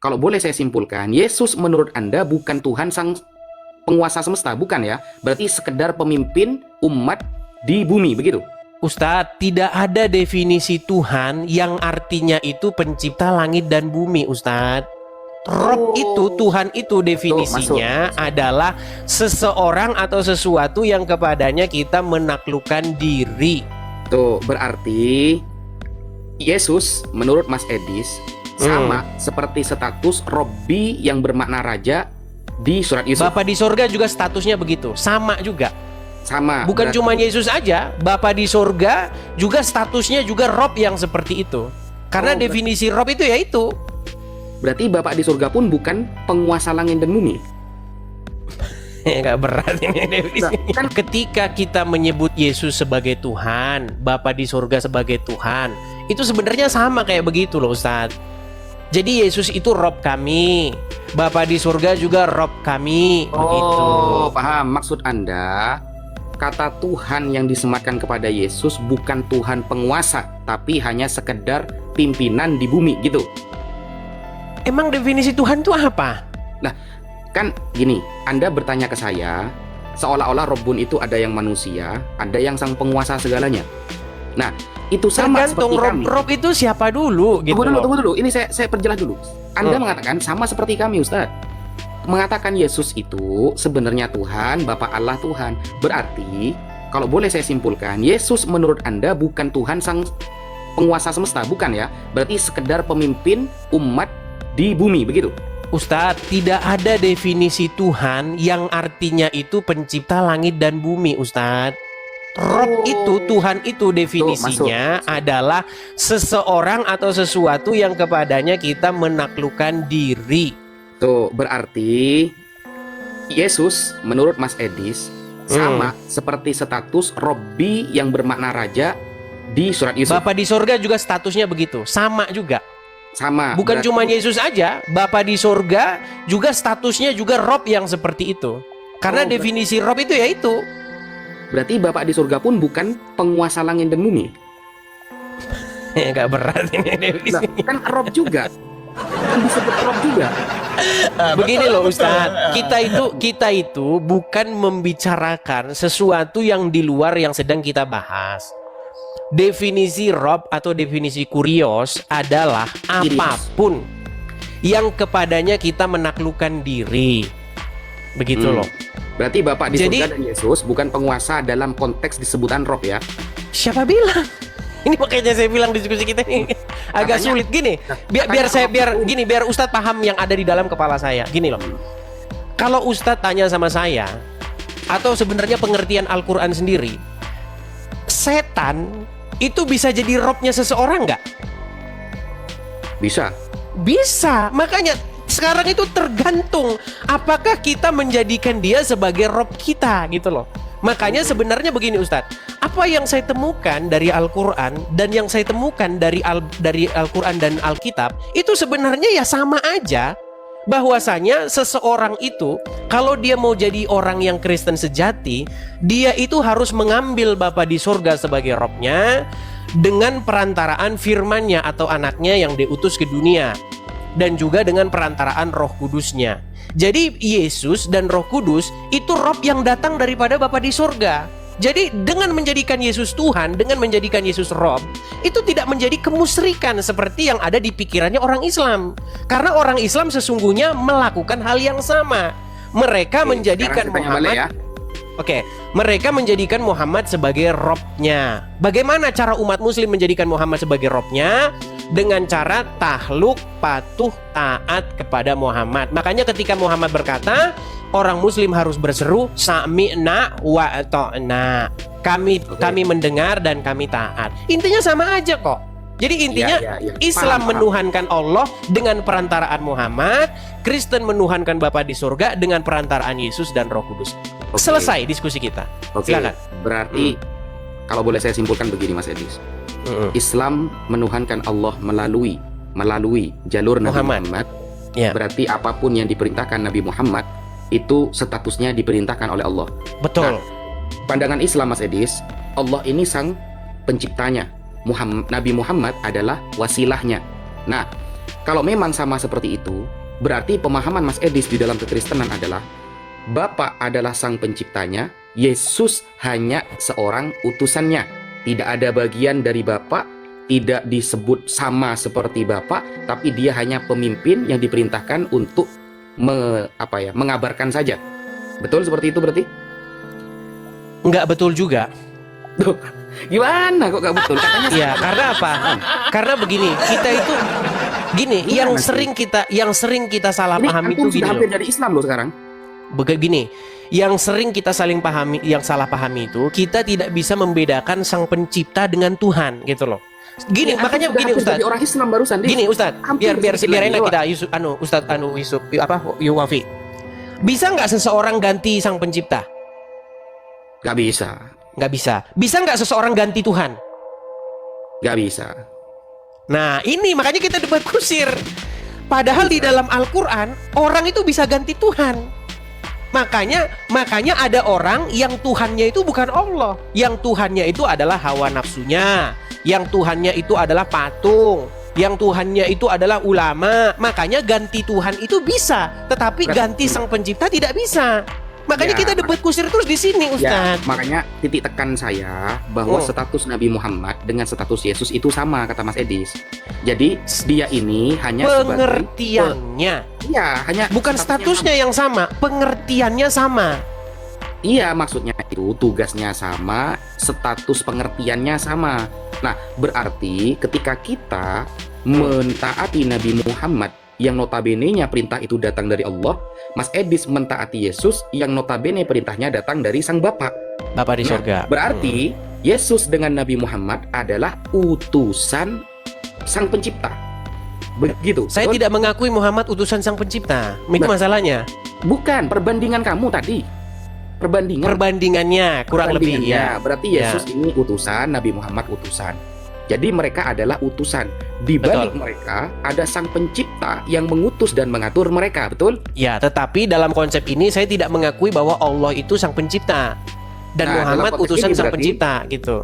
kalau boleh saya simpulkan, Yesus menurut Anda bukan Tuhan sang penguasa semesta, bukan ya? Berarti sekedar pemimpin umat di bumi, begitu? Ustadz, tidak ada definisi Tuhan yang artinya itu pencipta langit dan bumi, Ustadz. Rob itu, Tuhan itu definisinya adalah seseorang atau sesuatu yang kepadanya kita menaklukkan diri. Tuh, berarti Yesus menurut Mas Edis sama seperti status Robbi yang bermakna raja di surat Yusuf. Bapa di sorga juga statusnya begitu, sama juga. Sama. Bukan cuma Yesus aja, Bapa di sorga juga statusnya juga Rob yang seperti itu. Karena definisi Rob itu ya itu. Berarti Bapak di surga pun bukan penguasa langit dan bumi. Nggak berat ini definisinya. Kan ketika kita menyebut Yesus sebagai Tuhan, Bapa di surga sebagai Tuhan, itu sebenarnya sama kayak begitu loh Ustadz. Jadi Yesus itu Rob kami, Bapa di surga juga Rob kami. Begitu. Paham. Maksud Anda, kata Tuhan yang disematkan kepada Yesus bukan Tuhan penguasa, tapi hanya sekedar pimpinan di bumi, gitu. Emang definisi Tuhan itu apa? Nah, kan gini, Anda bertanya ke saya, seolah-olah Robbun itu ada yang manusia, ada yang sang penguasa segalanya. Nah, itu sama tergantung seperti kami. Rob itu siapa dulu gitu. Tunggu dulu. Ini saya perjelas dulu. Anda mengatakan sama seperti kami, Ustaz. Mengatakan Yesus itu sebenarnya Tuhan, Bapa Allah Tuhan. Berarti, kalau boleh saya simpulkan, Yesus menurut Anda bukan Tuhan sang penguasa semesta, bukan ya? Berarti sekedar pemimpin umat di bumi, begitu? Ustadz, tidak ada definisi Tuhan yang artinya itu pencipta langit dan bumi, Ustadz. Rob itu, Tuhan itu definisinya adalah seseorang atau sesuatu yang kepadanya kita menaklukkan diri. Tuh, berarti Yesus menurut Mas Edis sama seperti status Robbi yang bermakna raja di surat Yusuf. Bapa di sorga juga statusnya begitu, sama juga. Sama. Bukan cuma Yesus aja, Bapa di sorga juga statusnya juga Rob yang seperti itu. Karena definisi Rob itu ya itu. Berarti Bapak di surga pun bukan penguasa langit dan bumi. Nggak berat ini definisinya. Kan Rob juga. Kan disebut Rob juga. Begini loh Ustadz, kita itu bukan membicarakan sesuatu yang di luar yang sedang kita bahas. Definisi Rob atau definisi kurios adalah apapun yang kepadanya kita menaklukkan diri. Begitu loh. Berarti Bapak di surga dan Yesus bukan penguasa dalam konteks disebutan Rob ya? Siapa bilang? Ini makanya saya bilang diskusi kita ini agak sulit gini. Biar Ustadz paham yang ada di dalam kepala saya. Gini loh. Kalau Ustadz tanya sama saya, atau sebenarnya pengertian Al-Quran sendiri, setan itu bisa jadi robnya seseorang nggak? Bisa. Bisa. Makanya sekarang itu tergantung apakah kita menjadikan dia sebagai rob kita gitu loh. Makanya sebenarnya begini Ustadz, apa yang saya temukan dari Al-Quran dan yang saya temukan dari Al-Quran dan Alkitab itu sebenarnya ya sama aja. Bahwasanya seseorang itu kalau dia mau jadi orang yang Kristen sejati, dia itu harus mengambil Bapa di surga sebagai robnya dengan perantaraan firman-Nya atau anaknya yang diutus ke dunia, dan juga dengan perantaraan Roh Kudusnya. Jadi Yesus dan Roh Kudus itu rob yang datang daripada Bapa di surga. Jadi dengan menjadikan Yesus Tuhan, dengan menjadikan Yesus Rob, itu tidak menjadi kemusyrikan seperti yang ada di pikirannya orang Islam. Karena orang Islam sesungguhnya melakukan hal yang sama. Mereka menjadikan Muhammad, mereka menjadikan Muhammad sebagai Robnya. Bagaimana cara umat Muslim menjadikan Muhammad sebagai Robnya? Dengan cara tahluk, patuh, taat kepada Muhammad. Makanya ketika Muhammad berkata, orang Muslim harus berseru sami'na wa ata'na. Kami mendengar dan kami taat. Intinya sama aja kok. Jadi intinya Islam menuhankan Allah dengan perantaraan Muhammad, Kristen menuhankan Bapa di surga dengan perantaraan Yesus dan Roh Kudus. Selesai diskusi kita. Silakan. Berarti kalau boleh saya simpulkan begini Mas Edis. Islam menuhankan Allah melalui jalur Nabi Muhammad. Berarti apapun yang diperintahkan Nabi Muhammad itu statusnya diperintahkan oleh Allah. Betul. Nah, pandangan Islam Mas Edis, Allah ini sang penciptanya. Nabi Muhammad adalah wasilahnya. Nah, Kalau memang sama seperti itu, berarti pemahaman Mas Edis di dalam kekristenan adalah Bapa adalah sang penciptanya, Yesus hanya seorang utusannya. Tidak ada bagian dari Bapa, tidak disebut sama seperti Bapa, tapi dia hanya pemimpin yang diperintahkan untuk mengabarkan saja. Betul seperti itu berarti? Nggak betul juga. Tuh, gimana kok gak betul? Katanya Ya, karena apa? Karena begini, kita itu gini, Gimana sih? yang sering kita salah ini pahami antum itu sudah gini hampir loh. dari Islam loh sekarang. Begini, yang sering kita saling pahami, yang salah pahami itu kita tidak bisa membedakan sang pencipta dengan Tuhan gitu loh. Gini, Ini antum makanya sudah begini hampir Ustaz. jadi orang Islam barusan. Dis. Gini Ustaz, Hampir biar sedikit lagi enak lewat. kita Yusuf Ustaz Yusuf Yuwafi. Bisa nggak seseorang ganti sang pencipta? Gak bisa, Nggak bisa. Bisa nggak seseorang ganti Tuhan? gak bisa. Nah, ini makanya kita debat kusir. Padahal di dalam Al-Quran orang itu bisa ganti Tuhan. Makanya ada orang yang Tuhannya itu bukan Allah. Yang Tuhannya itu adalah hawa nafsunya. Yang Tuhannya itu adalah patung. Yang Tuhannya itu adalah ulama. Makanya ganti Tuhan itu bisa, tetapi ganti sang pencipta tidak bisa. Makanya Ya, kita debat kusir terus di sini, Ya, Ustaz. makanya titik tekan saya bahwa Oh. status Nabi Muhammad dengan status Yesus itu sama, kata Mas Edis. Jadi dia ini hanya sebagai Pengertiannya, hanya bukan statusnya yang sama, pengertiannya sama. Iya, maksudnya itu tugasnya sama, status pengertiannya sama. Nah, berarti ketika kita mentaati Nabi Muhammad yang notabene-nya perintah itu datang dari Allah, Mas Edis mentaati Yesus yang notabene perintahnya datang dari Sang Bapa. Bapak di Nah, surga. Berarti Yesus dengan Nabi Muhammad adalah utusan Sang Pencipta. Begitu. Saya betul? tidak mengakui Muhammad utusan sang pencipta. Itu Nah. masalahnya. Bukan perbandingan kamu tadi. Perbandingannya kurang lebih Perbandingannya. ya. Berarti Yesus ini utusan, Nabi Muhammad utusan. Jadi mereka adalah utusan. Di balik Betul. mereka ada Sang Pencipta yang mengutus dan mengatur mereka, betul? Ya, tetapi dalam konsep ini saya tidak mengakui bahwa Allah itu sang pencipta dan Nah, Muhammad dalam konteks utusan ini sang berarti- pencipta gitu.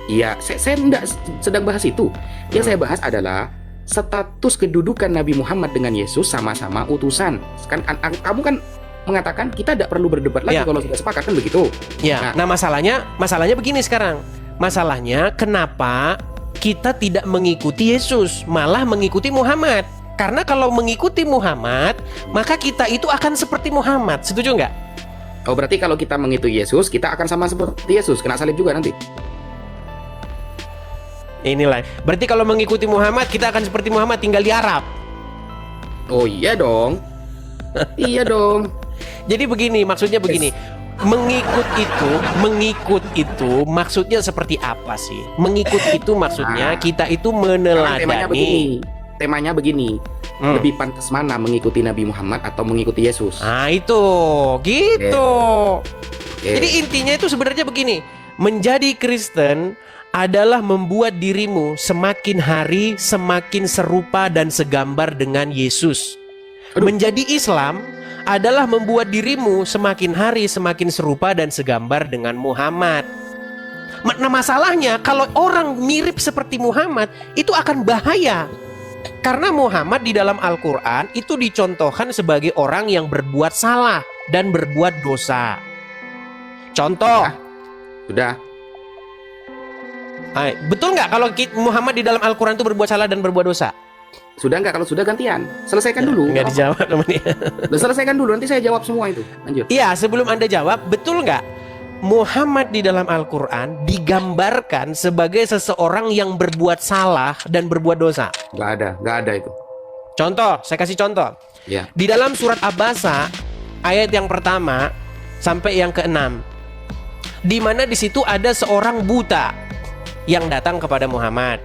Iya, saya tidak sedang bahas itu. Yang saya bahas adalah status kedudukan Nabi Muhammad dengan Yesus sama-sama utusan. Kamu kan mengatakan kita tidak perlu berdebat lagi Ya. kalau sudah sepakat kan begitu? Ya. Nah, masalahnya begini sekarang. Masalahnya kenapa kita tidak mengikuti Yesus, malah mengikuti Muhammad? Karena kalau mengikuti Muhammad, maka kita itu akan seperti Muhammad. Setuju nggak? Oh, berarti kalau kita mengikuti Yesus, kita akan sama seperti Yesus, kena salib juga nanti. Inilah. Berarti kalau mengikuti Muhammad, kita akan seperti Muhammad tinggal di Arab. Oh iya dong. Iya dong. Jadi begini, maksudnya begini. Mengikut itu maksudnya seperti apa sih? Mengikut itu maksudnya Nah, kita itu Sekarang temanya begini. meneladani. Temanya begini. Hmm. Lebih pantas mana mengikuti Nabi Muhammad atau mengikuti Yesus? Nah itu, gitu. Oke. Jadi intinya itu sebenarnya begini. Menjadi Kristen adalah membuat dirimu semakin hari semakin serupa dan segambar dengan Yesus. Aduh. Menjadi Islam adalah membuat dirimu semakin hari semakin serupa dan segambar dengan Muhammad. Nah, masalahnya kalau orang mirip seperti Muhammad itu akan bahaya. Karena Muhammad di dalam Al-Quran itu dicontohkan sebagai orang yang berbuat salah dan berbuat dosa. Contoh, Sudah. betul nggak kalau Muhammad di dalam Al-Quran itu berbuat salah dan berbuat dosa? Sudah nggak? Kalau sudah gantian. Selesaikan dulu. Nggak dijawab teman-teman. Udah selesaikan dulu, nanti saya jawab semua itu. Lanjut. Iya, sebelum Anda jawab, betul nggak Muhammad di dalam Al-Quran digambarkan sebagai seseorang yang berbuat salah dan berbuat dosa? Nggak ada itu. Contoh, saya kasih contoh. Ya. Di dalam surat Abasa ayat yang pertama sampai yang keenam, di mana di situ ada seorang buta yang datang kepada Muhammad.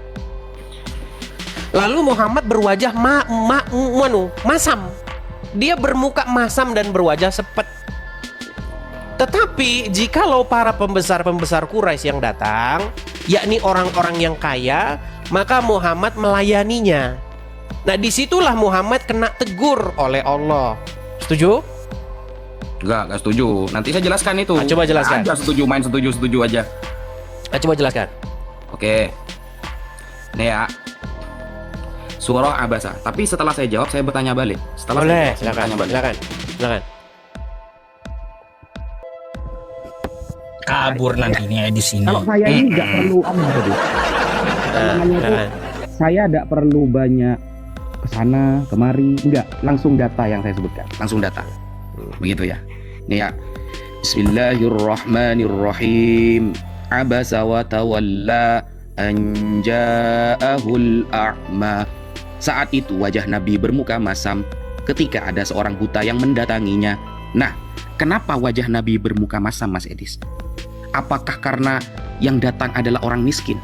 Lalu Muhammad berwajah masam. Dia bermuka masam dan berwajah sepet. Tetapi jikalau para pembesar-pembesar Quraisy yang datang, yakni orang-orang yang kaya, maka Muhammad melayaninya. Nah, disitulah Muhammad kena tegur oleh Allah. Setuju? Nggak setuju. Nanti saya jelaskan itu. Coba jelaskan. Ada setuju, main setuju aja. Coba jelaskan. Oke. Nih ya. Surah Abasa. Tapi setelah saya jawab, saya bertanya balik. Setelah saya Boleh, jawab, saya silakan. bertanya balik. Silakan. Kabur nanti nih di sini. Kalau saya ini nggak perlu namanya itu, Silakan. saya nggak perlu banyak kesana kemari, enggak, langsung data yang saya sebutkan. Langsung data. Begitu ya. Nih ya. Bismillahirrahmanirrahim. Abasa wa tawalla an ja'ahul a'ma. Saat itu wajah Nabi bermuka masam ketika ada seorang buta yang mendatanginya. Nah, kenapa wajah Nabi bermuka masam, Mas Edis? Apakah karena yang datang adalah orang miskin?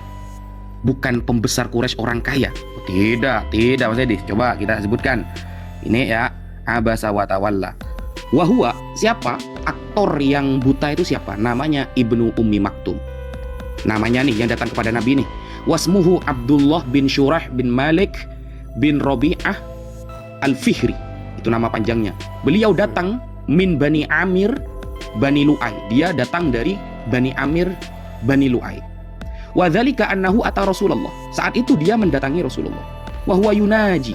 Bukan pembesar Quraisy orang kaya? Oh, tidak Mas Edis. Coba kita sebutkan. Ini ya, Abasa wa tawalla. Wahua, siapa? Aktor yang buta itu siapa? Namanya Ibnu Ummi Maktum. Namanya nih yang datang kepada Nabi nih. Wasmuhu Abdullah bin Syurah bin Malik bin Rabi'ah Al-Fihri. Itu nama panjangnya. Beliau datang min Bani Amir Bani Lu'ay. Dia datang dari Bani Amir Bani Lu'ay. Wa dzalika annahu ata Rasulullah. Saat itu dia mendatangi Rasulullah. Wa huwa yunaji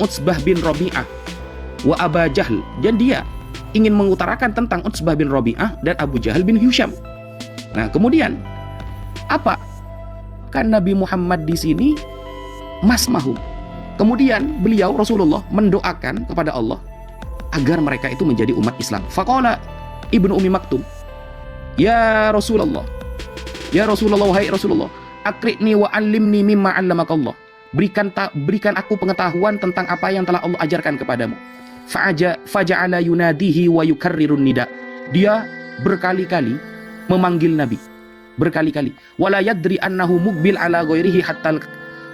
Utsbah bin Rabi'ah wa Aba Jahl. Dan dia ingin mengutarakan tentang Utsbah bin Rabi'ah dan Abu Jahal bin Hisham. Nah, kemudian apa? Kan Nabi Muhammad di sini masmahum. Kemudian beliau Rasulullah mendoakan kepada Allah agar mereka itu menjadi umat Islam. Faqala Ibnu Ummi Maktum, Ya Rasulullah, wahai Rasulullah, akri'ni wa 'allimni mimma 'allamakallah. Berikan aku pengetahuan tentang apa yang telah Allah ajarkan kepadamu. Faja'ala yunadihi wa yukarrirun nida. Dia berkali-kali memanggil Nabi, berkali-kali. Wala yadri annahu muqbil ala ghairihi hatta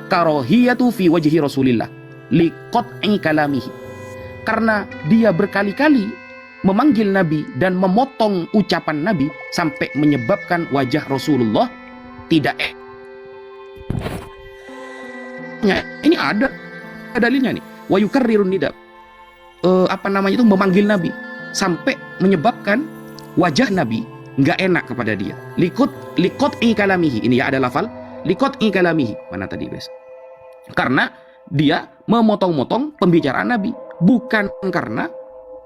karahiyatu fi wajhi Rasulillah liqat'i kalamihi. Karena dia berkali-kali memanggil Nabi dan memotong ucapan Nabi sampai menyebabkan wajah Rasulullah tidak ini ada dalilnya nih. Wa yukarrirun nida. Memanggil Nabi sampai menyebabkan wajah Nabi nggak enak kepada dia. Liqat'i kalamihi. Ini ya ada lafal liqat'i kalamihi. Mana tadi, guys? Karena dia memotong-motong pembicaraan Nabi, bukan karena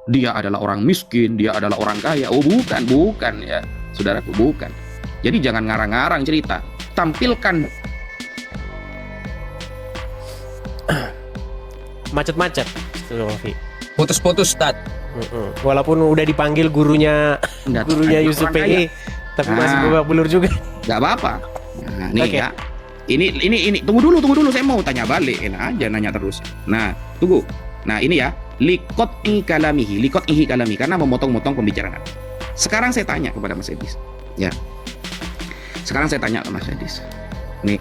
dia adalah orang miskin, dia adalah orang kaya. Oh, bukan ya, saudaraku, bukan. Jadi jangan ngarang-ngarang cerita. Tampilkan Macet-macet. Putus-putus, Ustaz. Walaupun udah dipanggil gurunya Yusuf PE, tapi masih babak belur juga. Gak apa-apa. Nah, nih Okay. ya. Ini tunggu dulu, saya mau tanya balik. Enak aja nanya terus. Nah, tunggu. Nah, ini ya, liqat'i kalamihi karena memotong-motong pembicaraan. Sekarang saya tanya kepada Mas Edis. Ya. Sekarang saya tanya ke Mas Edis. Nih.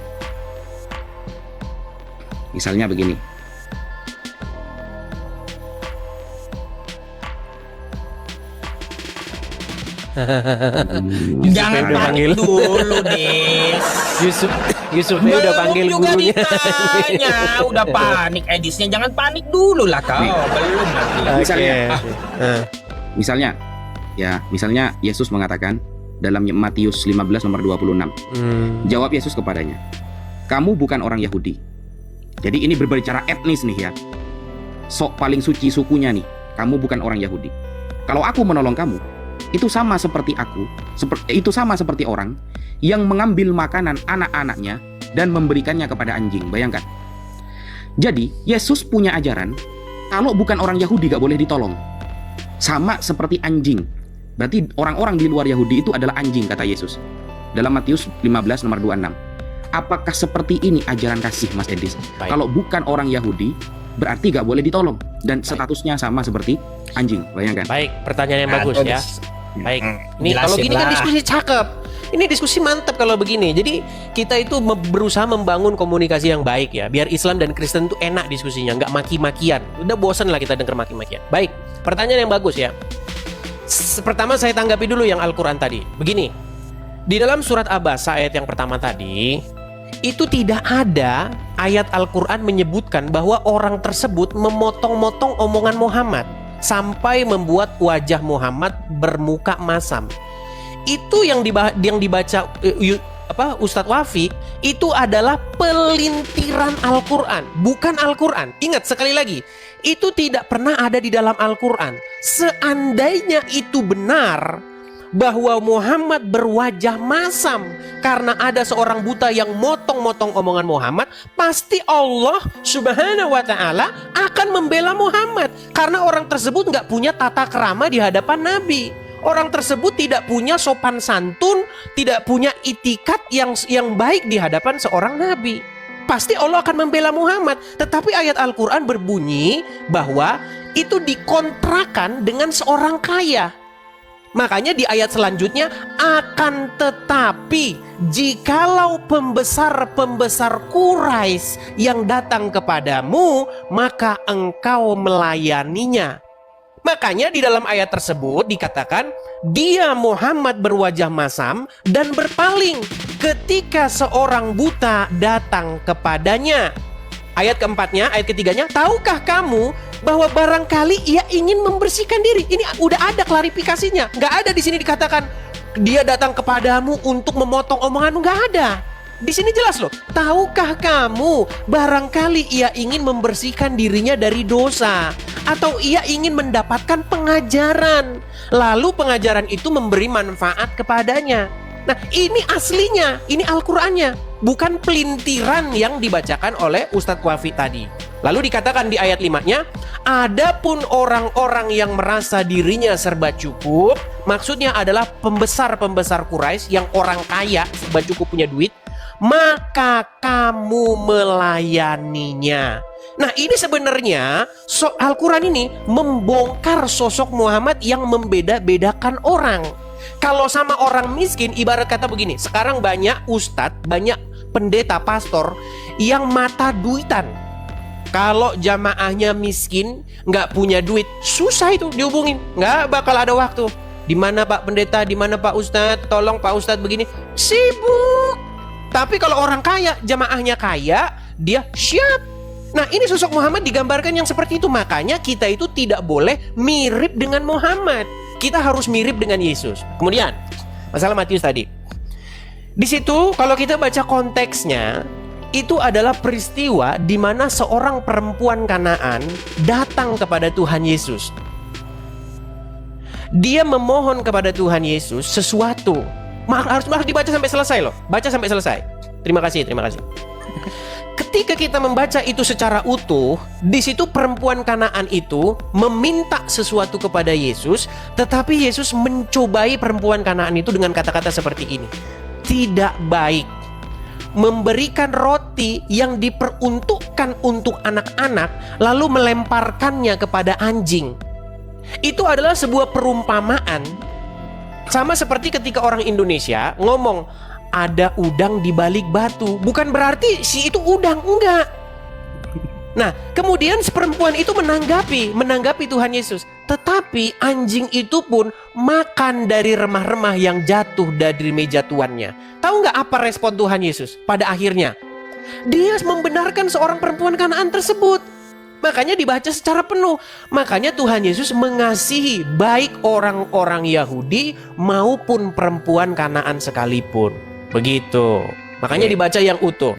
Misalnya begini. Jangan udah panik panggil. dulu, Des. Yusuf udah panggil juga gurunya. ditanya. Udah panik Edisnya. Jangan panik dulu lah kau. Belum nanti. Misalnya Yesus mengatakan dalam Matius 15 nomor 26. Jawab Yesus kepadanya, kamu bukan orang Yahudi. Jadi ini berbicara etnis nih ya. Sok paling suci sukunya nih. Kamu bukan orang Yahudi. Kalau aku menolong kamu, itu sama seperti orang yang mengambil makanan anak-anaknya dan memberikannya kepada anjing. Bayangkan. Jadi Yesus punya ajaran kalau bukan orang Yahudi gak boleh ditolong. Sama seperti anjing. Berarti orang-orang di luar Yahudi itu adalah anjing, kata Yesus dalam Matius 15 nomor 26. Apakah seperti ini ajaran kasih, Mas Edis? Baik. Kalau bukan orang Yahudi berarti gak boleh ditolong dan statusnya sama seperti anjing. Bayangkan. Baik, pertanyaan yang bagus ya. Baik. Nih kalau Jelasin gini kan lah. diskusi cakep. Ini diskusi mantap kalau begini. Jadi kita itu berusaha membangun komunikasi yang baik ya, biar Islam dan Kristen itu enak diskusinya, nggak maki-makian. Udah bosan lah kita dengar maki-makian. Baik, pertanyaan yang bagus ya. Pertama saya tanggapi dulu yang Al-Quran tadi. Begini, di dalam surat Abasa ayat yang pertama tadi, itu tidak ada ayat Al-Quran menyebutkan bahwa orang tersebut memotong-motong omongan Muhammad sampai membuat wajah Muhammad bermuka masam. Itu yang dibaca Ustadz Wafi, itu adalah pelintiran Al-Quran, bukan Al-Quran. Ingat sekali lagi, itu tidak pernah ada di dalam Al-Quran. Seandainya itu benar bahwa Muhammad berwajah masam karena ada seorang buta yang motong-motong omongan Muhammad, pasti Allah Subhanahu wa Ta'ala akan membela Muhammad karena orang tersebut nggak punya tata krama di hadapan Nabi. Orang tersebut tidak punya sopan santun, tidak punya itikat yang baik di hadapan seorang Nabi. Pasti Allah akan membela Muhammad. Tetapi ayat Al-Quran berbunyi bahwa itu dikontrakan dengan seorang kaya. Makanya di ayat selanjutnya, akan tetapi jikalau pembesar-pembesar Quraisy yang datang kepadamu, maka engkau melayaninya. Makanya di dalam ayat tersebut dikatakan, dia Muhammad berwajah masam dan berpaling ketika seorang buta datang kepadanya. Ayat keempatnya, ayat ketiganya, tahukah kamu bahwa barangkali ia ingin membersihkan diri? Ini udah ada klarifikasinya. Nggak ada di sini dikatakan dia datang kepadamu untuk memotong omonganmu, nggak ada. Di sini jelas loh. Tahukah kamu barangkali ia ingin membersihkan dirinya dari dosa, atau ia ingin mendapatkan pengajaran, lalu pengajaran itu memberi manfaat kepadanya. Nah, ini aslinya, ini Al-Qur'annya, bukan pelintiran yang dibacakan oleh Ustadz Wafi tadi. Lalu dikatakan di ayat 5-nya, adapun orang-orang yang merasa dirinya serba cukup, maksudnya adalah pembesar-pembesar Quraisy yang orang kaya, serba cukup punya duit, maka kamu melayaninya. Nah, ini sebenarnya Al-Quran ini membongkar sosok Muhammad yang membeda-bedakan orang. Kalau sama orang miskin, ibarat kata begini, sekarang banyak ustadz, banyak pendeta, pastor yang mata duitan. Kalau jamaahnya miskin, nggak punya duit, susah itu dihubungin, nggak bakal ada waktu. Di mana Pak Pendeta, di mana Pak Ustadz, tolong Pak Ustadz begini, sibuk. Tapi kalau orang kaya, jamaahnya kaya, dia siap. Nah, ini sosok Muhammad digambarkan yang seperti itu. Makanya kita itu tidak boleh mirip dengan Muhammad. Kita harus mirip dengan Yesus. Kemudian, masalah Matius tadi. Di situ kalau kita baca konteksnya, itu adalah peristiwa di mana seorang perempuan Kanaan datang kepada Tuhan Yesus. Dia memohon kepada Tuhan Yesus sesuatu. Harus dibaca sampai selesai loh. Baca sampai selesai. Terima kasih. Ketika kita membaca itu secara utuh, di situ perempuan Kanaan itu meminta sesuatu kepada Yesus, tetapi Yesus mencobai perempuan Kanaan itu dengan kata-kata seperti ini. Tidak baik memberikan roti yang diperuntukkan untuk anak-anak lalu melemparkannya kepada anjing. Itu adalah sebuah perumpamaan. Sama seperti ketika orang Indonesia ngomong ada udang di balik batu, bukan berarti si itu udang, enggak. Nah, kemudian perempuan itu menanggapi Tuhan Yesus. Tetapi anjing itu pun makan dari remah-remah yang jatuh dari meja tuannya. Tahu nggak apa respon Tuhan Yesus? Pada akhirnya, dia membenarkan seorang perempuan Kanaan tersebut. Makanya dibaca secara penuh. Makanya Tuhan Yesus mengasihi baik orang-orang Yahudi maupun perempuan Kanaan sekalipun. Begitu. Makanya dibaca yang utuh.